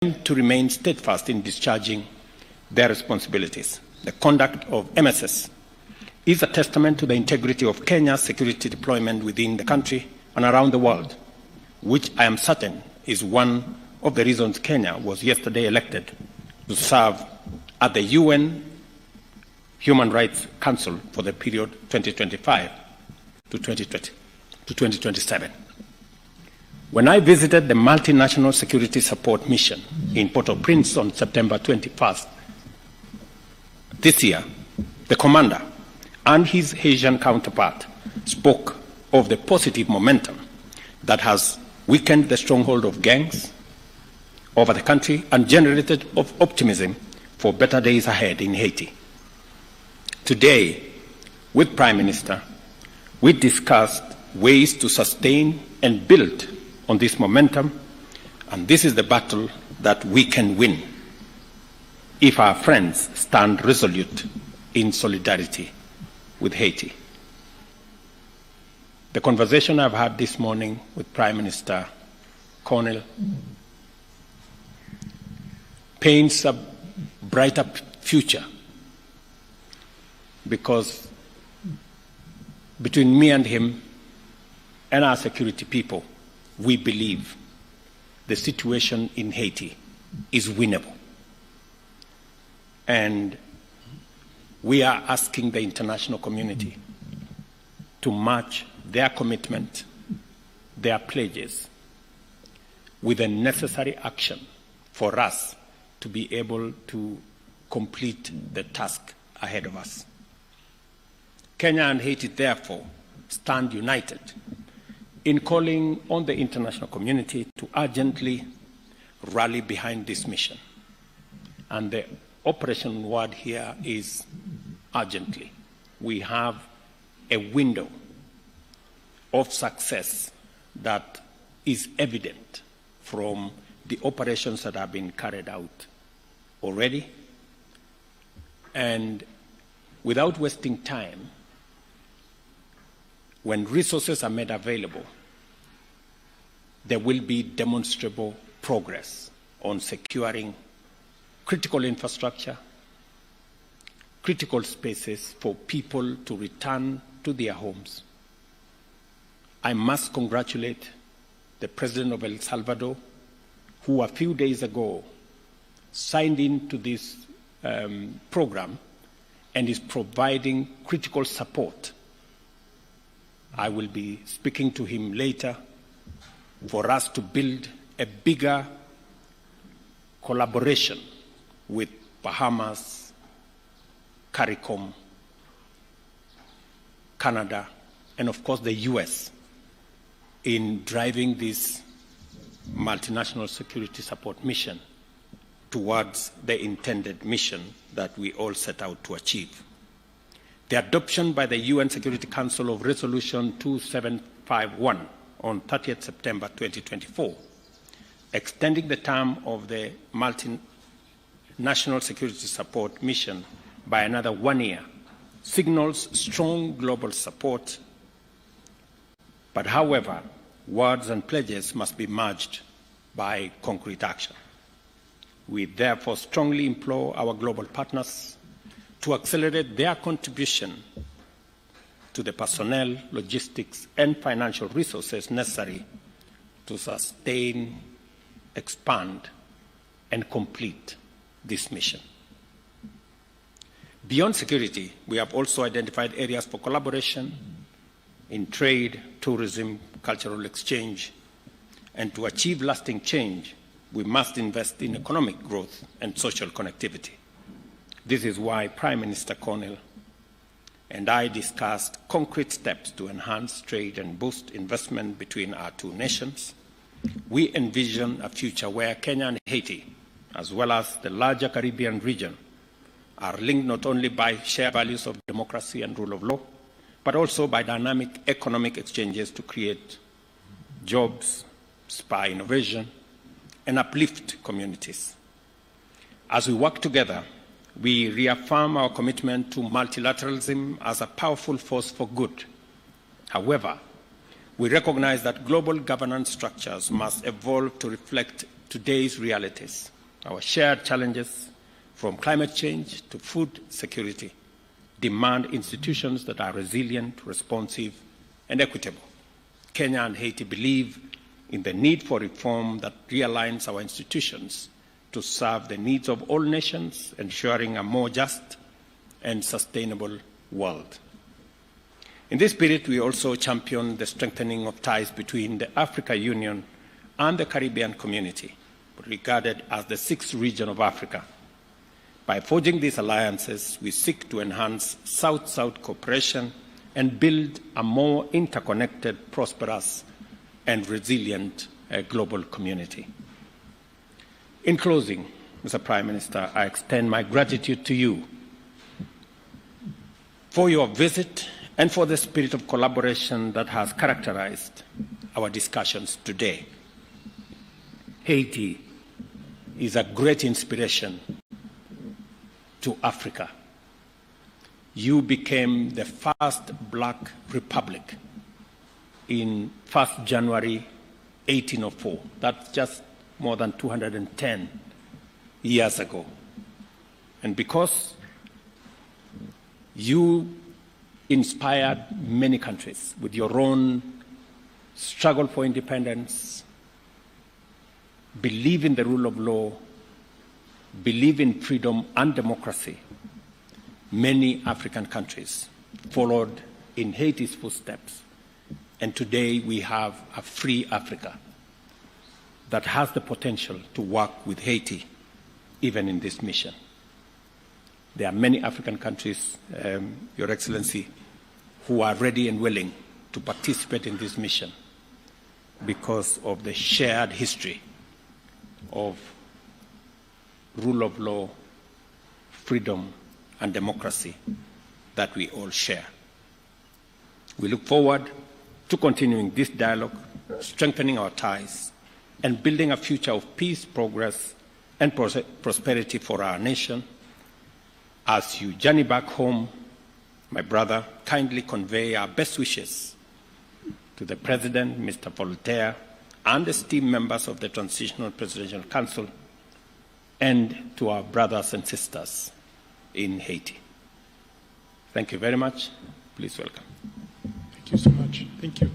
to remain steadfast in discharging their responsibilities. The conduct of MSS is a testament to the integrity of Kenya's security deployment within the country and around the world, which I am certain is one of the reasons Kenya was yesterday elected to serve at the UN Human Rights Council for the period 2025 to 2027. When I visited the Multinational Security Support Mission in Port-au-Prince on September 21st this year, the commander and his Haitian counterpart spoke of the positive momentum that has weakened the stronghold of gangs over the country and generated optimism for better days ahead in Haiti. Today, with Prime Minister, we discussed ways to sustain and build on this momentum, and this is the battle that we can win if our friends stand resolute in solidarity with Haiti. The conversation I've had this morning with Prime Minister Cornell paints a brighter future, because between me and him and our security people, we believe the situation in Haiti is winnable. And we are asking the international community to match their commitment, their pledges, with the necessary action for us to be able to complete the task ahead of us. Kenya and Haiti, therefore, stand united in calling on the international community to urgently rally behind this mission. And the operation word here is urgently. We have a window of success that is evident from the operations that have been carried out already. And without wasting time, when resources are made available, there will be demonstrable progress on securing critical infrastructure, critical spaces for people to return to their homes. I must congratulate the President of El Salvador, who a few days ago signed into this program and is providing critical support. I will be speaking to him later for us to build a bigger collaboration with Bahamas, CARICOM, Canada, and of course the US in driving this multinational security support mission towards the intended mission that we all set out to achieve. The adoption by the UN Security Council of Resolution 2751 on 30th September 2024, extending the term of the multinational security support mission by another 1 year, signals strong global support. But however, words and pledges must be merged by concrete action. We therefore strongly implore our global partners to accelerate their contribution to the personnel, logistics, and financial resources necessary to sustain, expand, and complete this mission. Beyond security, we have also identified areas for collaboration in trade, tourism, cultural exchange, and to achieve lasting change, we must invest in economic growth and social connectivity. This is why Prime Minister Cornell and I discussed concrete steps to enhance trade and boost investment between our two nations. We envision a future where Kenya and Haiti, as well as the larger Caribbean region, are linked not only by shared values of democracy and rule of law, but also by dynamic economic exchanges to create jobs, spur innovation, and uplift communities. As we work together, we reaffirm our commitment to multilateralism as a powerful force for good. However, we recognize that global governance structures must evolve to reflect today's realities, our shared challenges, from climate change to food security, demand institutions that are resilient, responsive, and equitable. Kenya and Haiti believe in the need for reform that realigns our institutions to serve the needs of all nations, ensuring a more just and sustainable world. In this spirit, we also champion the strengthening of ties between the Africa Union and the Caribbean community, regarded as the sixth region of Africa. By forging these alliances, we seek to enhance South-South cooperation and build a more interconnected, prosperous, and resilient global community. In closing, Mr. Prime Minister, I extend my gratitude to you for your visit and for the spirit of collaboration that has characterized our discussions today. Haiti is a great inspiration to Africa. You became the first black republic in 1st January 1804. That's just more than 210 years ago. And because you inspired many countries with your own struggle for independence, believe in the rule of law, believe in freedom and democracy, many African countries followed in Haiti's footsteps. And today we have a free Africa that has the potential to work with Haiti, even in this mission. There are many African countries, Your Excellency, who are ready and willing to participate in this mission because of the shared history of rule of law, freedom, and democracy that we all share. We look forward to continuing this dialogue, strengthening our ties, and building a future of peace, progress, and prosperity for our nation. As you journey back home, my brother, kindly convey our best wishes to the President, Mr. Voltaire, and esteemed members of the Transitional Presidential Council, and to our brothers and sisters in Haiti. Thank you very much. Please welcome. Thank you so much. Thank you.